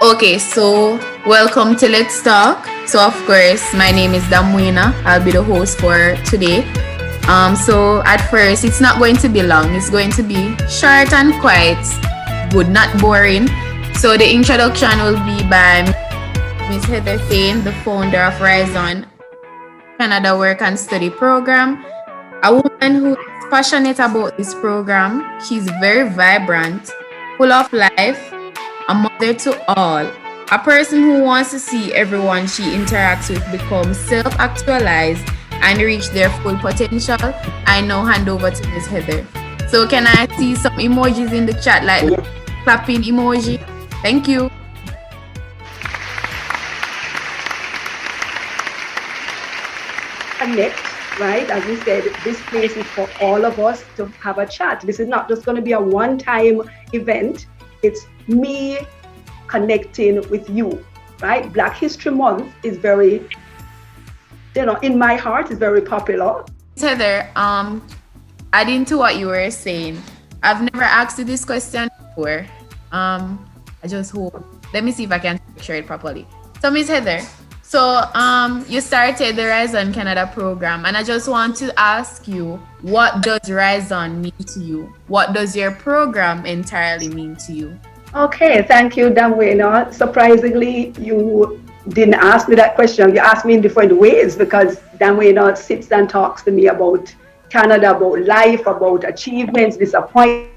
Okay, so welcome to Let's Talk. So of course, my name is Damwina. I'll be the host for today. So at first, it's not going to be long. It's going to be short and quiet, good, not boring. So the introduction will be by Miss Heather Fain, the founder of Rhizonn Canada Work and Study Program. A woman who is passionate about this program. She's very vibrant, full of life, a mother to all, a person who wants to see everyone she interacts with become self actualized and reach their full potential. I now hand over to Miss Heather. So, can I see some emojis in the chat, like the clapping emoji? Thank you. Connect, right? As we said, this place is for all of us to have a chat. This is not just going to be a one-time event. It's me connecting with you, right? Black History Month is very, in my heart, is very popular. Heather, adding to what you were saying, I've never asked you this question before. I just hope. Let me see if I can picture it properly. So, Miss Heather, you started the Rhizonn Canada program, and I just want to ask you, what does Rhizonn mean to you? What does your program entirely mean to you? Okay, thank you, Damwena. Surprisingly, you didn't ask me that question. You asked me in different ways because Damwena sits and talks to me about Canada, about life, about achievements, disappointments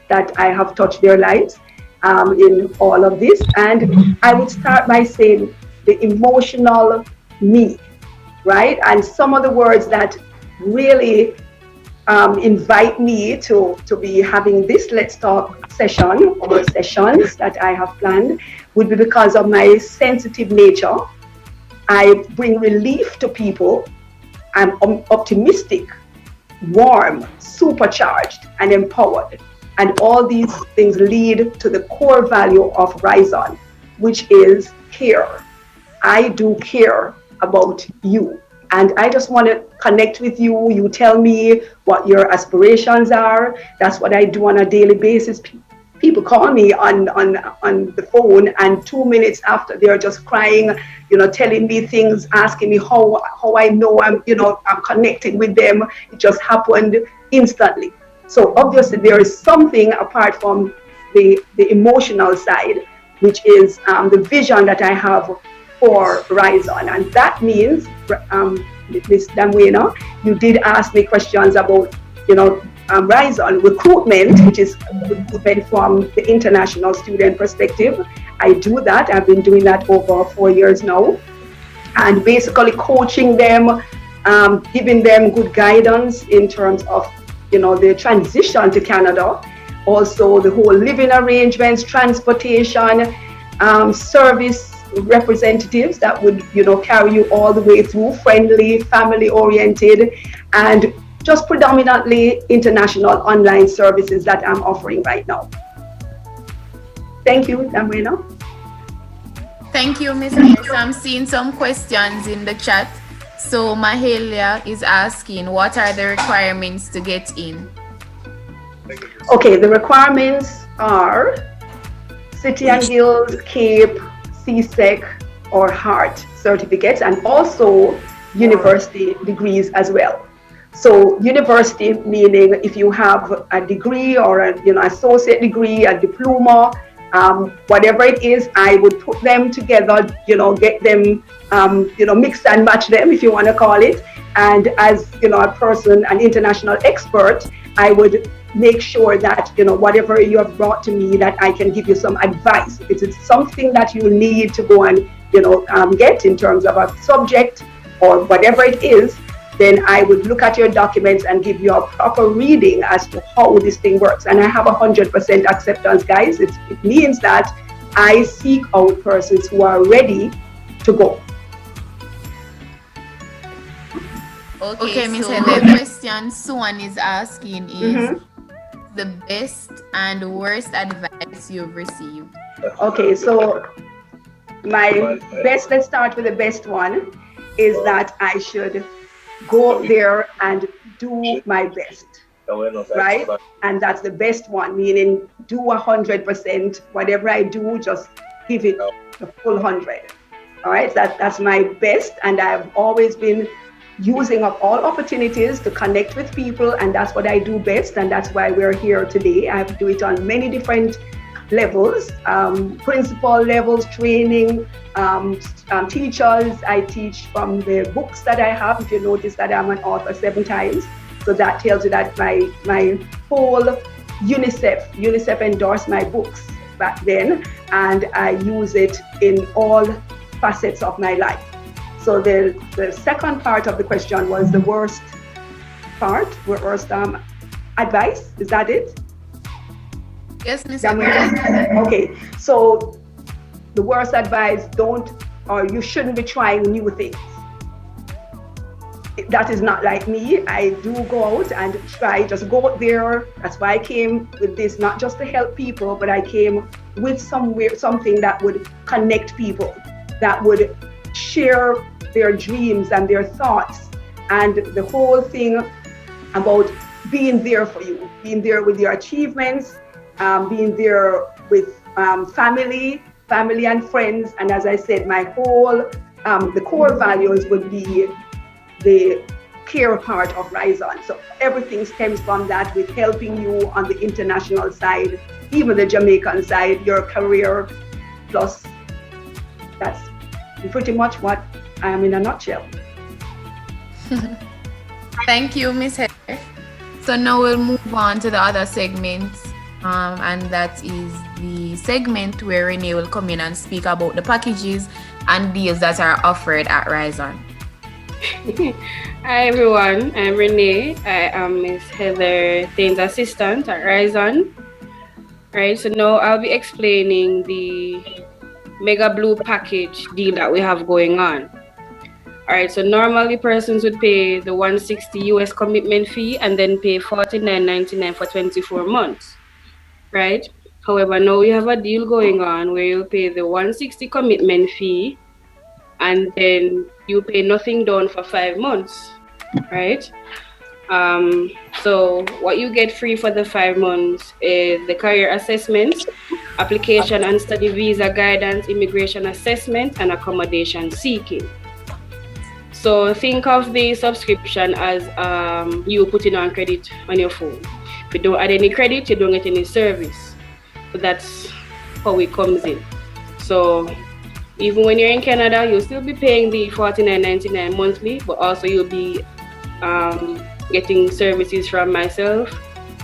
that I have touched their lives in all of this. And I would start by saying the emotional me, right? And some of the words that really invite me to be having this Let's Talk session or sessions that I have planned would be because of my sensitive nature. I bring relief to people. I'm optimistic, warm, supercharged, and empowered. And all these things lead to the core value of Rhizonn, which is care. I do care about you. And I just want to connect with you. You tell me what your aspirations are. That's what I do on a daily basis. People call me on the phone, and 2 minutes after they're just crying, telling me things, asking me how I know I'm connected with them. It just happened instantly. So obviously there is something apart from the emotional side, which is the vision that I have for Rhizonn. And that means, Ms. Damwena, you did ask me questions about, Rhizonn recruitment, which is recruitment from the international student perspective. I do that. I've been doing that over 4 years now. And basically coaching them, giving them good guidance in terms of, the transition to Canada, also the whole living arrangements, transportation, service representatives that would carry you all the way through, friendly, family oriented, and just predominantly international online services that I'm offering right now. Thank you, Damwena. Thank you, Ms. Harris. I'm seeing some questions in the chat. So Mahalia is asking, what are the requirements to get in? Okay, the requirements are City and Guilds, CAPE, CSEC, or HEART certificates, and also university degrees as well. So university meaning if you have a degree or an associate degree, a diploma, whatever it is, I would put them together, get them, mix and match them, if you want to call it. And as a person, an international expert, I would make sure that whatever you have brought to me, that I can give you some advice. If it's something that you need to go and get in terms of a subject or whatever it is, then I would look at your documents and give you a proper reading as to how this thing works. And I have 100% acceptance, guys. It means that I seek out persons who are ready to go. Okay, Miss Heather, the question Suan is asking is the best and worst advice you've received. Okay, so my best, let's start with the best one, is that I should go there and do my best. right? And that's the best one, meaning do 100%. Whatever I do, just give it the full 100. All right, that's my best, and I've always been using up all opportunities to connect with people, and that's what I do best, and that's why we're here today. I do it on many different levels, principal levels, training, teachers. I teach from the books that I have. If you notice that I'm an author 7 times, so that tells you that my whole UNICEF endorsed my books back then, and I use it in all facets of my life. So the second part of the question was the worst advice. Is that it? Yes, Miss. Okay, so the worst advice: you shouldn't be trying new things. That is not like me. I do go out and try, just go out there. That's why I came with this, not just to help people, but I came with something that would connect people, that would share their dreams and their thoughts, and the whole thing about being there for you, being there with your achievements, being there with family and friends. And as I said, my whole the core values would be the care part of Rhizonn. So everything stems from that, with helping you on the international side, even the Jamaican side, your career, plus that's pretty much what I am in a nutshell. Thank you, Miss Heather. So now we'll move on to the other segments, and that is the segment where Renee will come in and speak about the packages and deals that are offered at Rhizonn. Hi everyone, I'm Renee. I am Miss Heather Thane's assistant at Rhizonn. Right, so now I'll be explaining the Mega Blue package deal that we have going on. Alright, so normally persons would pay the $160 US commitment fee and then pay $49.99 for 24 months. Right? However, now we have a deal going on where you'll pay the $160 commitment fee and then you pay nothing down for 5 months, right? So what you get free for the 5 months is the career assessment, application and study visa guidance, immigration assessment, and accommodation seeking. So think of the subscription as you putting on credit on your phone. If you don't add any credit, you don't get any service. So that's how it comes in. So even when you're in Canada, you'll still be paying the $49.99 monthly, but also you'll be getting services from myself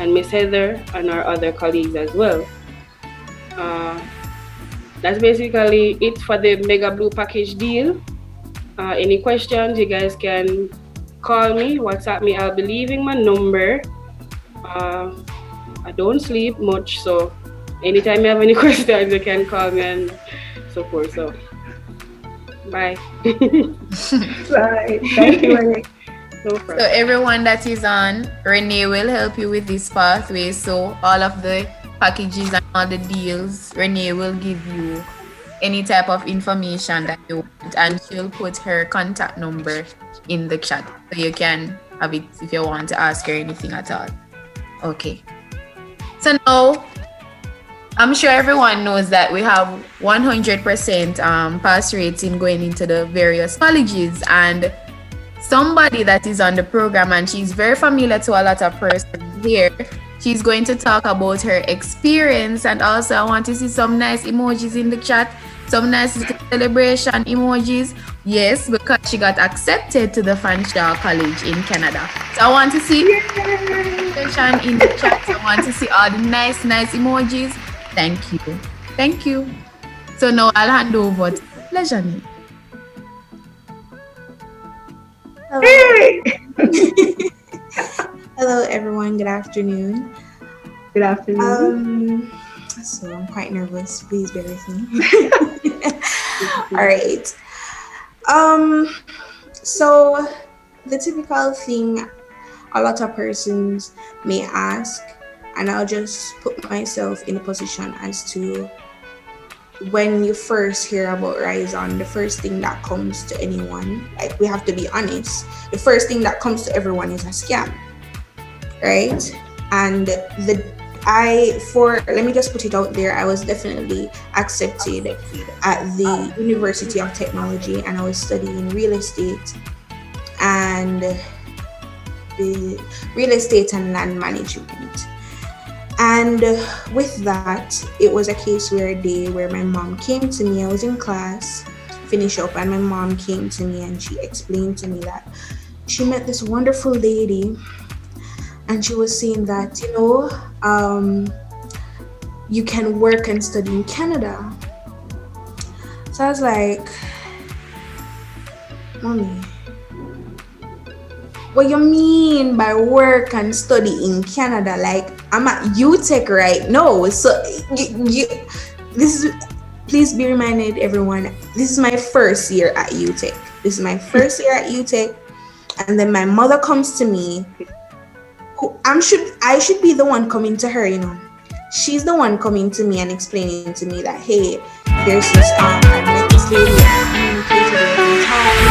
and Miss Heather and our other colleagues as well. That's basically it for the Mega Blue package deal. Any questions, you guys can call me, WhatsApp me. I'll be leaving my number. I don't sleep much, so anytime you have any questions, you can call me and so forth. So bye. Bye. Thank you, Renee. So everyone that is on, Renee will help you with this pathway. So all of the packages and all the deals, Renee will give you any type of information that you want, and she'll put her contact number in the chat so you can have it if you want to ask her anything at all. Okay. So now, I'm sure everyone knows that we have 100% pass rates in going into the various colleges, and somebody that is on the program, and she's very familiar to a lot of persons here, she's going to talk about her experience. And also I want to see some nice emojis in the chat, some nice celebration emojis. Yes, because she got accepted to the Fanshawe College in Canada. So I want to see celebration in the chat. I want to see all the nice emojis. Thank you. So now I'll hand over to Lejani. Hey! Hello everyone, good afternoon. Good afternoon. So I'm quite nervous, please bear with me. All right. So the typical thing a lot of persons may ask, and I'll just put myself in a position as to when you first hear about Rhizonn, the first thing that comes to anyone, like we have to be honest, the first thing that comes to everyone is a scam. right? And let me just put it out there, I was definitely accepted at the University of Technology, and I was studying real estate and land management. And with that, it was a case where a day where my mom came to me. I was in class, finish up, and my mom came to me and she explained to me that she met this wonderful lady, and she was saying that, you can work and study in Canada. So I was like, Mommy, what you mean by work and study in Canada? Like, I'm at UTech right now. So please be reminded, everyone, this is my first year at UTech. And then my mother comes to me, I should be the one coming to her, She's the one coming to me and explaining to me that, hey, there's this I met this lady, I communicated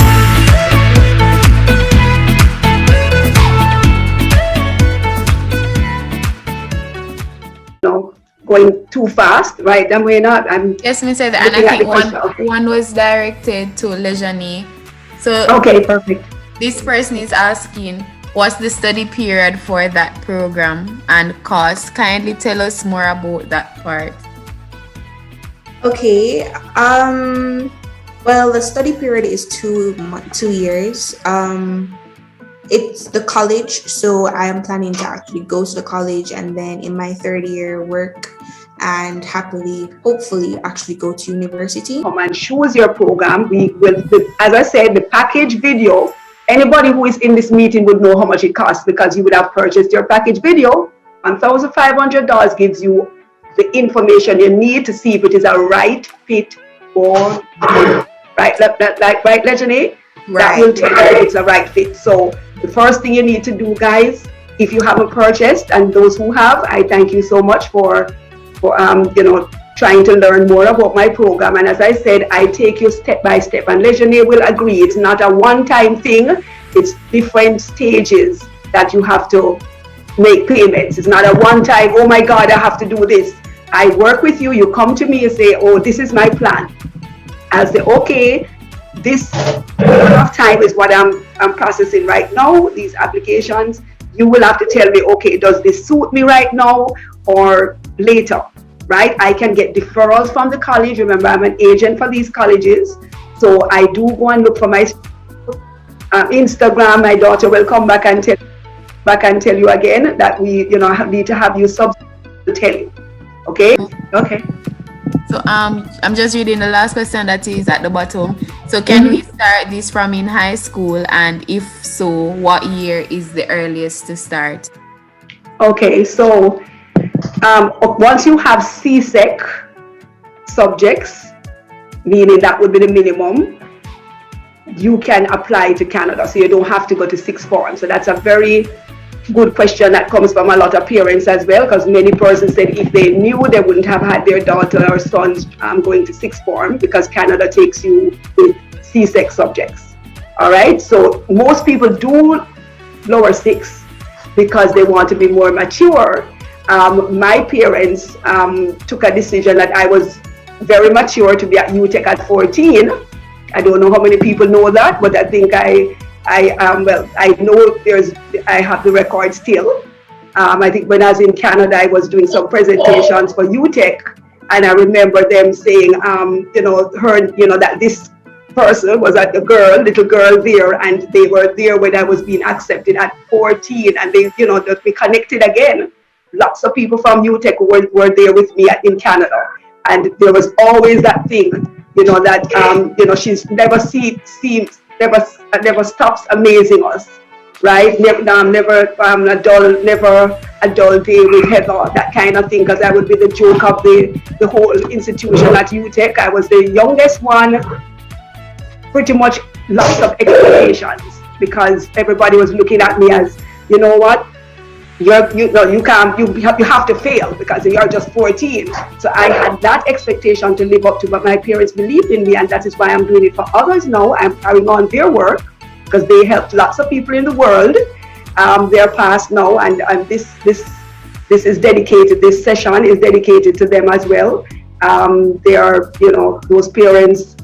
going too fast, right? And we're not. Yes, me said that, and I think one was directed to Rhizonn. So okay, perfect. This person is asking, what's the study period for that program and cost? Kindly tell us more about that part. Okay. Well, the study period is 2 years. It's the college, so I am planning to actually go to the college and then in my third year work and hopefully actually go to university. Come and choose your program. We will, as I said, the package video. Anybody who is in this meeting would know how much it costs because you would have purchased your package video. $1,500 gives you the information you need to see if it is a right fit for you. Right, right, Rhizonn? Right. That will tell you if it's a right fit. So the first thing you need to do, guys, if you haven't purchased, and those who have, I thank you so much for trying to learn more about my program. And as I said, I take you step by step, and Rhizonn will agree, it's not a one-time thing. It's different stages that you have to make payments. It's not a one-time, oh my God, I have to do this. I work with you, you come to me and say, oh, this is my plan. I'll say, okay, this amount of time is what I'm processing right now, these applications. You will have to tell me, okay, does this suit me right now or later? Right? I can get deferrals from the college. Remember, I'm an agent for these colleges. So I do go and look for my Instagram. My daughter will come back and tell you again that we, need to have you to tell you. Okay? Okay. So I'm just reading the last question that is at the bottom. So can we start this from in high school? And if so, what year is the earliest to start? Okay, so once you have CSEC subjects, meaning that would be the minimum, you can apply to Canada. So you don't have to go to sixth form. So that's a very good question that comes from a lot of parents as well, because many persons said if they knew, they wouldn't have had their daughter or sons going to sixth form, because Canada takes you with CSEC subjects. All right, so most people do lower six because they want to be more mature. My parents took a decision that I was very mature to be at UTech at 14. I don't know how many people know that, but I think I know I have the record still. I think when I was in Canada, I was doing some presentations for UTech, and I remember them saying, that this person was at little girl there, and they were there when I was being accepted at 14, and they, that we connected again. Lots of people from UTech were there with me in Canada, and there was always that thing, that she's never stops amazing us, right? Never a dull day with Heather, that kind of thing, because that would be the joke of the whole institution at UTech. I was the youngest one, pretty much lots of expectations, because everybody was looking at me as, you know what, you have to fail because you're just 14. So I had that expectation to live up to, but my parents believed in me, and that is why I'm doing it for others now. I'm carrying on their work because they helped lots of people in the world, They're past now, and this is dedicated. This session is dedicated to them as well. They are, those parents.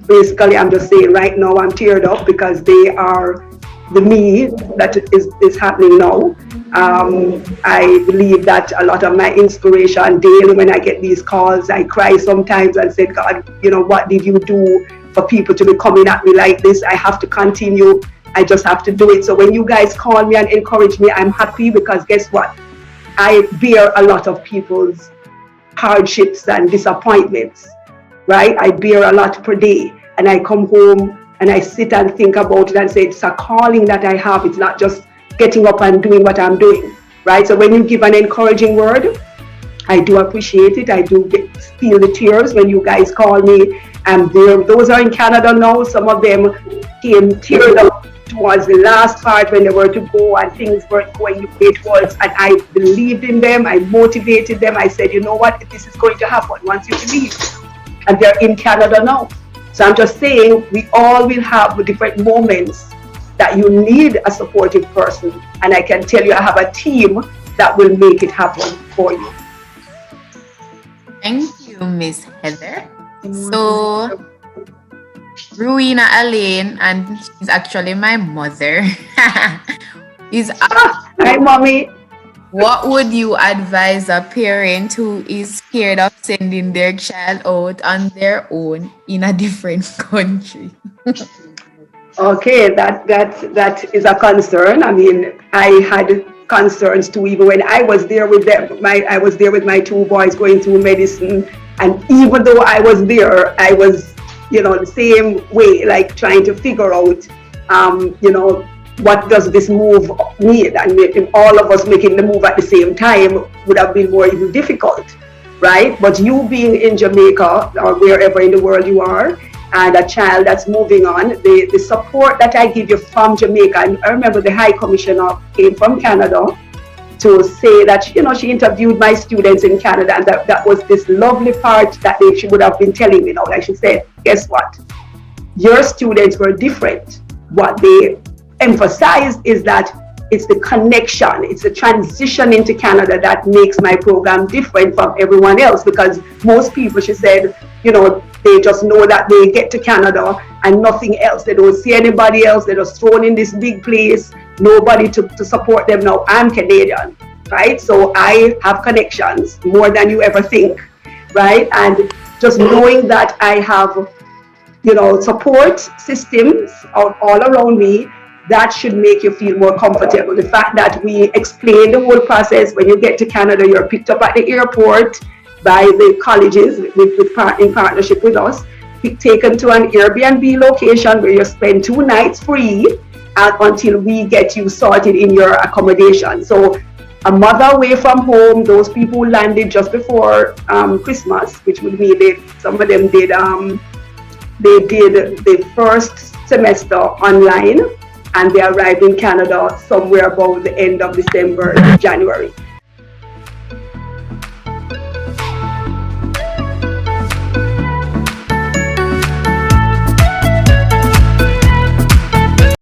Basically, I'm just saying right now I'm teared up because they are the me that is happening now. I believe that a lot of my inspiration daily when I get these calls, I cry sometimes and say, God, what did you do for people to be coming at me like this? I have to continue. I just have to do it. So when you guys call me and encourage me, I'm happy because guess what? I bear a lot of people's hardships and disappointments, right? I bear a lot per day, and I come home and I sit and think about it and say, it's a calling that I have. It's not just getting up and doing what I'm doing, right? So when you give an encouraging word, I do appreciate it. I do feel the tears when you guys call me. And those are in Canada now. Some of them came teared up towards the last part when they were to go and things weren't going the way it was. And I believed in them. I motivated them. I said, you know what, this is going to happen once you believe. And they're in Canada now. So I'm just saying, we all will have different moments that you need a supportive person. And I can tell you, I have a team that will make it happen for you. Thank you, Miss Heather. So, Rowena Elaine, and she's actually my mother, is Hi, mommy. what would you advise a parent who is scared of sending their child out on their own in a different country? Okay, that is a concern. I mean, I had concerns too, even when I was there with them. I was there with my two boys going through medicine, and even though I was there, I was, the same way, like trying to figure out, what does this move need? And all of us making the move at the same time would have been more even difficult, right? But you being in Jamaica or wherever in the world you are, and a child that's moving on, the support that I give you from Jamaica, and I remember the High Commissioner came from Canada to say that, she interviewed my students in Canada, and that was this lovely part that she would have been telling me now. Like she said, guess what? Your students were different. What they emphasized is that it's the connection, it's the transition into Canada that makes my program different from everyone else, because most people, she said, they just know that they get to Canada and nothing else. They don't see anybody else. They're just thrown in this big place, nobody to support them. Now, I'm Canadian, right? So I have connections more than you ever think, right? And just knowing that I have, support systems all around me, that should make you feel more comfortable. The fact that we explain the whole process. When you get to Canada, you're picked up at the airport by the colleges in partnership with us, taken to an Airbnb location where you spend 2 nights free until we get you sorted in your accommodation. So a mother away from home, those people who landed just before Christmas, which would mean some of them did the first semester online, and they arrived in Canada somewhere about the end of December, January.